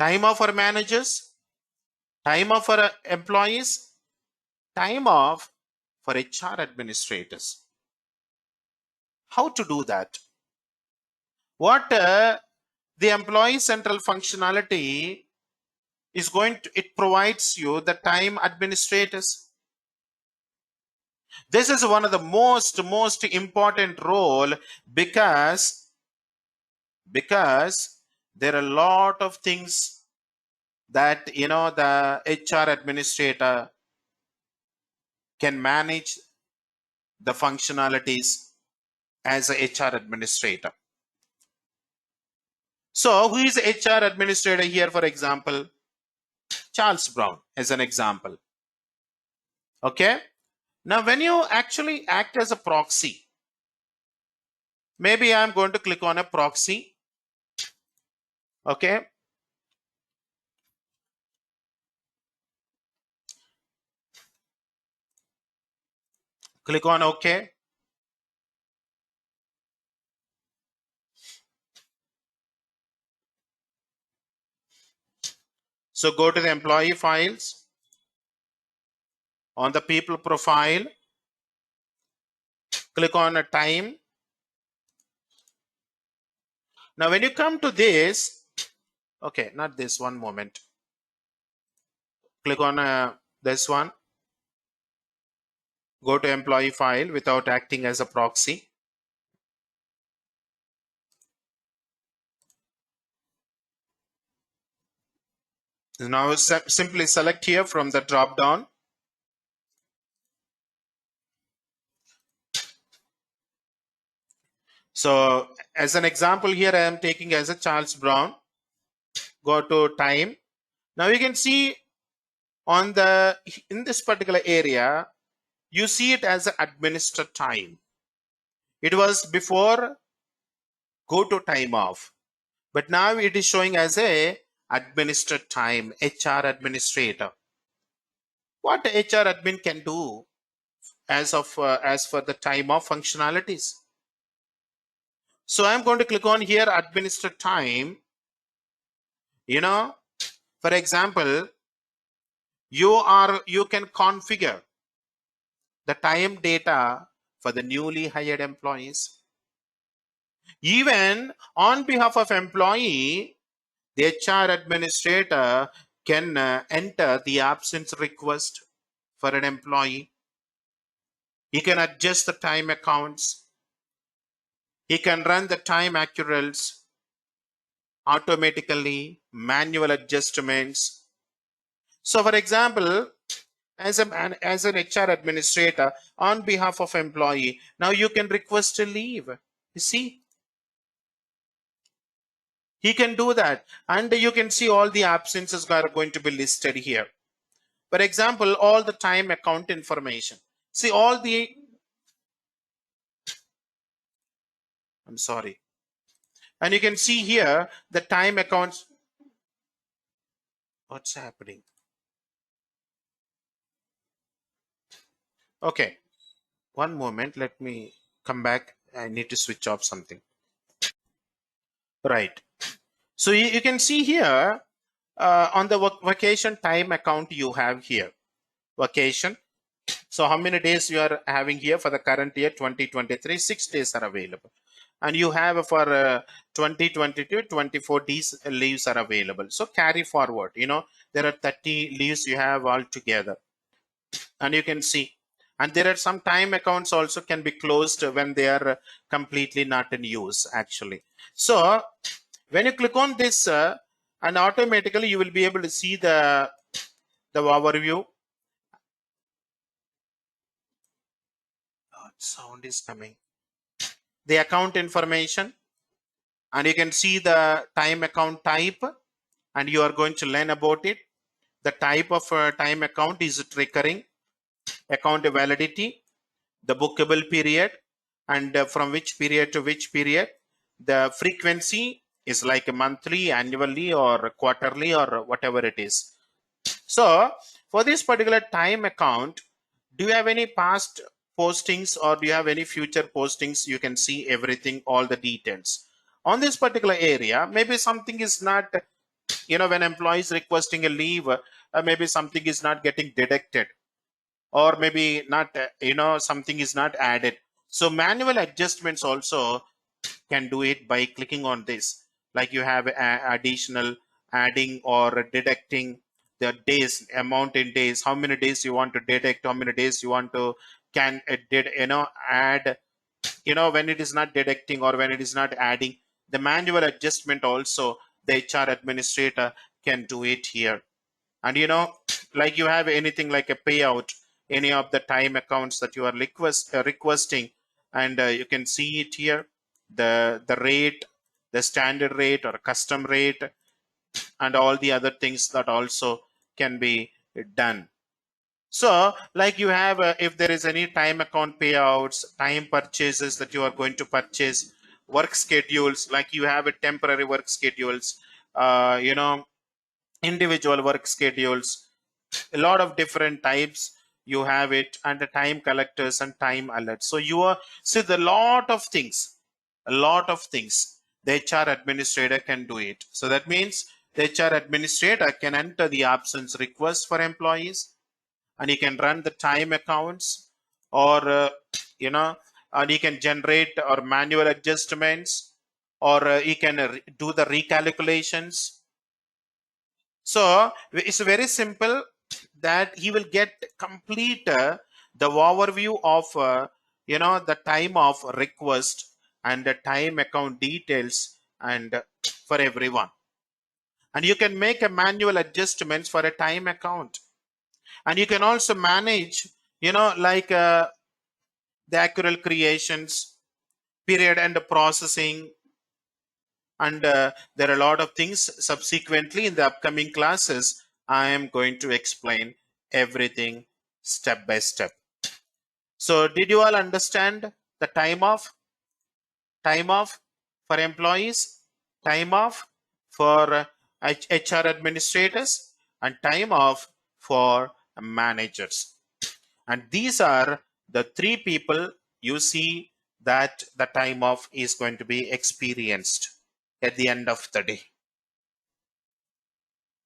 time off for managers, time off for employees, time off for HR administrators. How to do that? What the employee central functionality is going to, it provides you the time administrators. This is one of the most important role because there are a lot of things that the HR administrator can manage the functionalities as a HR administrator. So who is HR administrator here? For example, Charles Brown as an example. Okay. Now when you actually act as a proxy, maybe I'm going to click on a proxy. Okay. Click on OK. So go to the employee files. On the people profile, click on a time. Now when you come to this, okay, not this, one moment. Click on this one. Go to employee file without acting as a proxy. Now simply select here from the drop down. So as an example here, I am taking as a Charles Brown. Go to time. Now you can see on in this particular area, you see it as administer time. It was before go to time off, but now it is showing as a administer time, HR administrator. What HR admin can do as for the time off functionalities. So I'm going to click on here administer time. For example, you can configure the time data for the newly hired employees. Even on behalf of employee, the HR administrator can enter the absence request for an employee. He can adjust the time accounts. He can run the time accruals automatically, manual adjustments. So for example, as an HR administrator on behalf of employee, now you can request a leave. You see, he can do that, and you can see all the absences are going to be listed here. For example, all the time account information. See all the, I'm sorry. And you can see here the time accounts. What's happening? Okay. One moment. Let me come back. I need to switch off something. Right. So you can see here on the vacation time account you have here. Vacation. So how many days you are having here for the current year 2023? 6 days are available. And you have for 2022, 24 days leaves are available. So carry forward, there are 30 leaves you have all together. And you can see, and there are some time accounts also can be closed when they are completely not in use actually. So when you click on this and automatically you will be able to see the overview. Sound is coming. The account information, and you can see the time account type, and you are going to learn about it. The type of time account is recurring, account validity, the bookable period, and from which period to which period. The frequency is like a monthly, annually, or quarterly, or whatever it is. So for this particular time account, do you have any past postings or do you have any future postings? You can see everything, all the details on this particular area. Maybe something is not when employees requesting a leave, maybe something is not getting deducted, or maybe not, something is not added. So manual adjustments also can do it by clicking on this. Like you have additional adding or deducting the days, amount in days, how many days you want to deduct, how many days you want to can did add, when it is not deducting or when it is not adding. The manual adjustment also the HR administrator can do it here. And like you have anything like a payout, any of the time accounts that you are requesting, and you can see it here, the rate, the standard rate or custom rate, and all the other things that also can be done. So like you have, if there is any time account payouts, time purchases that you are going to purchase, work schedules, like you have a temporary work schedules, individual work schedules, a lot of different types you have it, and the time collectors and time alerts. So you are see the lot of things the HR administrator can do it. So that means the HR administrator can enter the absence request for employees, and he can run the time accounts, or and he can generate or manual adjustments, or he can do the recalculations. So it's very simple that he will get complete the overview of the time of request and the time account details, and for everyone. And you can make a manual adjustments for a time account, and you can also manage like the accrual creations, period and processing, and there are a lot of things subsequently in the upcoming classes. I am going to explain everything step by step. So did you all understand the time off for employees, time off for HR administrators, and time off for managers? And these are the three people you see that the time off is going to be experienced at the end of the day,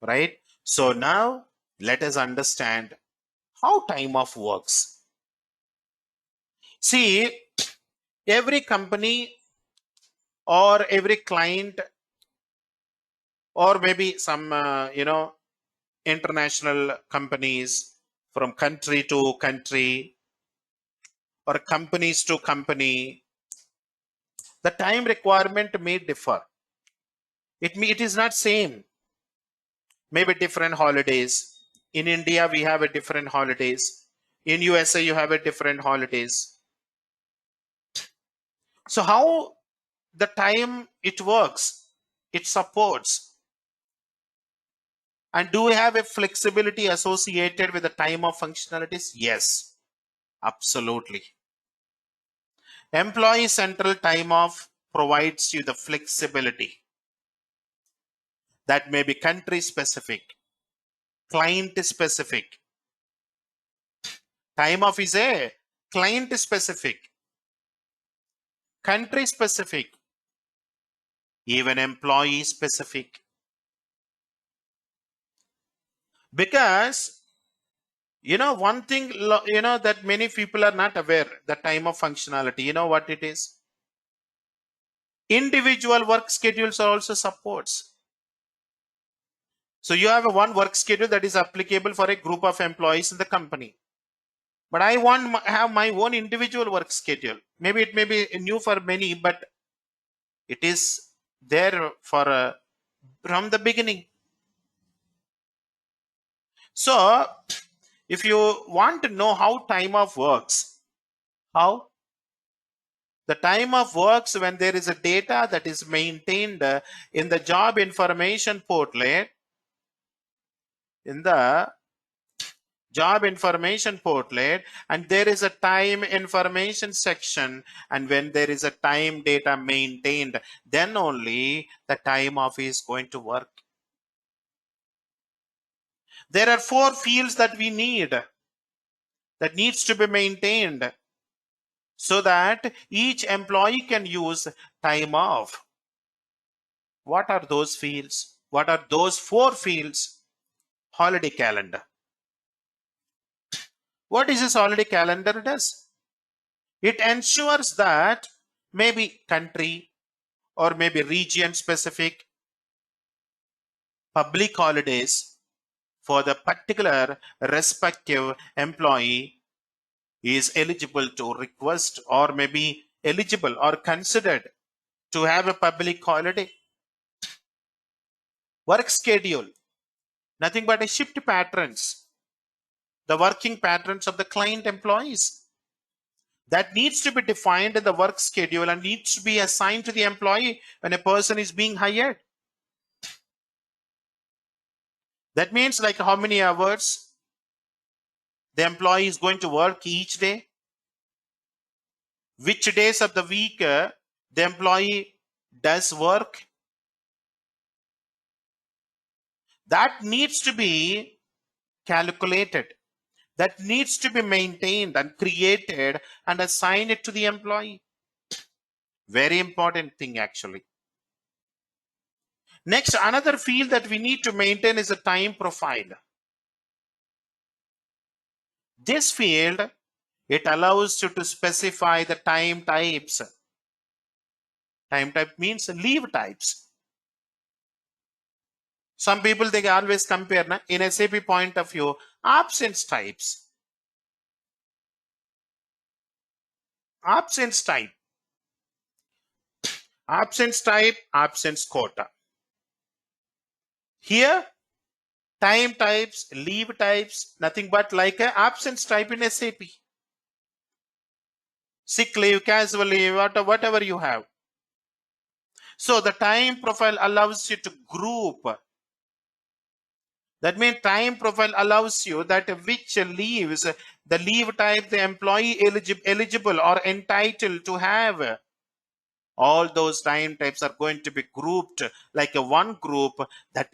right? So now let us understand how time off works. See, every company or every client, or maybe some international companies, from country to country or companies to company, the time requirement may differ. It is not same. Maybe different holidays. In India, we have a different holidays. In USA, you have a different holidays. So how the time it works, it supports. And do we have a flexibility associated with the time of functionalities? Yes, absolutely. Employee central time off provides you the flexibility that may be country specific, client specific. Time off is a client specific, country specific, even employee specific. Because one thing that many people are not aware, the time of functionality, what it is? Individual work schedules are also supports. So you have a one work schedule that is applicable for a group of employees in the company, but I have my own individual work schedule. Maybe it may be new for many, but it is there for from the beginning. So if you want to know how time off works, how the time off works when there is a data that is maintained in the job information portlet, in the job information portlet, and there is a time information section, and when there is a time data maintained, then only the time off is going to work. There are 4 fields that we need, that needs to be maintained, so that each employee can use time off. What are those fields? What are those 4 fields? Holiday calendar. What is this holiday calendar does? It ensures that maybe country or maybe region specific public holidays for the particular respective employee is eligible to request or maybe eligible or considered to have a public holiday. Work schedule, nothing but a shift patterns, the working patterns of the client employees. That needs to be defined in the work schedule and needs to be assigned to the employee when a person is being hired. That means like how many hours the employee is going to work each day, which days of the week the employee does work. That needs to be calculated. That needs to be maintained and created and assigned it to the employee. Very important thing actually. Next, another field that we need to maintain is a time profile. This field, it allows you to specify the time types. Time type means leave types. Some people, they always compare in SAP point of view, absence types. Absence type. Absence type, absence quota. Here, time types, leave types, nothing but like an absence type in SAP. Sick leave, casual leave, whatever you have. So the time profile allows you to group. That means time profile allows you that which leaves, the leave type the employee eligible or entitled to have. All those time types are going to be grouped like a one group that